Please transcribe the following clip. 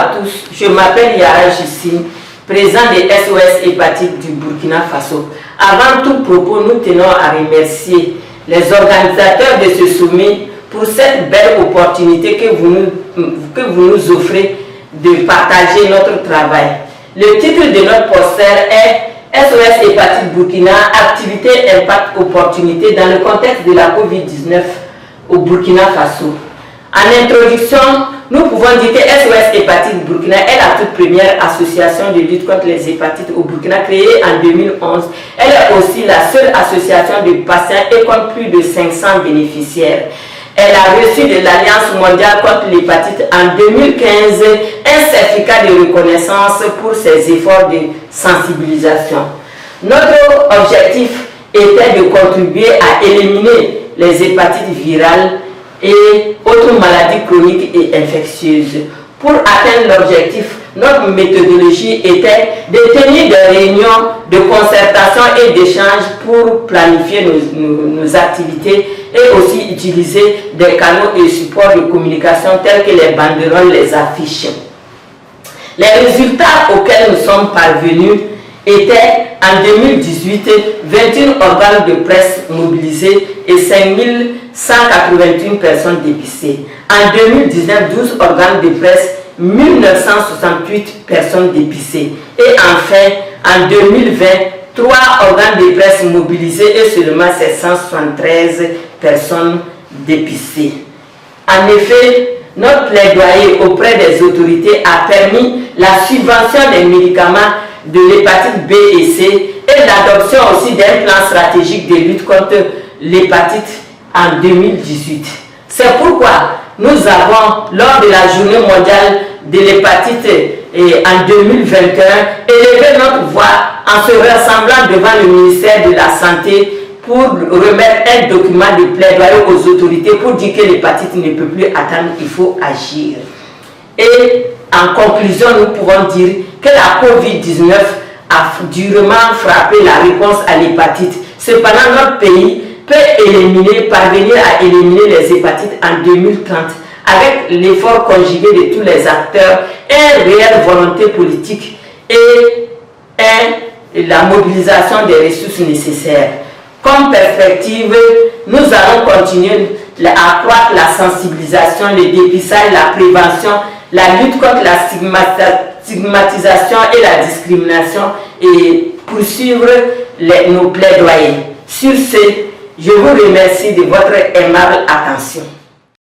à tous, je m'appelle Yara Justine, président de SOS Hépatite du Burkina Faso. Avant tout propos, nous tenons à remercier les organisateurs de ce sommet pour cette belle opportunité que vous nous offrez de partager notre travail. Le titre de notre poster est SOS Hépatite Burkina, activité, impact, opportunité dans le contexte de la COVID-19 au Burkina Faso. En introduction, nous pouvons dire que SOS Hépatite Burkina est la toute première association de lutte contre les hépatites au Burkina, créée en 2011. Elle est aussi la seule association de patients et compte plus de 500 bénéficiaires. Elle a reçu de l'Alliance mondiale contre l'hépatite en 2015 un certificat de reconnaissance pour ses efforts de sensibilisation. Notre objectif était de contribuer à éliminer les hépatites virales et autres maladies chroniques et infectieuses. Pour atteindre l'objectif, notre méthodologie était de tenir des réunions de concertation et d'échange pour planifier nos activités et aussi utiliser des canaux et supports de communication tels que les banderoles, les affiches. Les résultats auxquels nous sommes parvenus étaient en 2018 21 organes de presse mobilisés et 5181 personnes dépistées. En 2019, 12 organes de presse, 1968 personnes dépistées. Et enfin, en 2020, 3 organes de presse mobilisés et seulement 773 personnes dépistées. En effet, notre plaidoyer auprès des autorités a permis la subvention des médicaments de l'hépatite B et C et l'adoption aussi d'un plan stratégique de lutte contre l'hépatite en 2018. C'est pourquoi nous avons, lors de la journée mondiale de l'hépatite en 2021, élevé notre voix en se rassemblant devant le ministère de la Santé pour remettre un document de plaidoyer aux autorités pour dire que l'hépatite ne peut plus attendre, il faut agir. Et en conclusion, nous pouvons dire que la COVID-19 a durement frappé la réponse à l'hépatite. Cependant, notre pays peut parvenir à éliminer les hépatites en 2030 avec l'effort conjugué de tous les acteurs, une réelle volonté politique et la mobilisation des ressources nécessaires. Comme perspective, nous allons continuer à accroître la sensibilisation, le dépistage, la prévention, la lutte contre la stigmatisation et la discrimination et poursuivre nos plaidoyers. Sur ce, je vous remercie de votre aimable attention.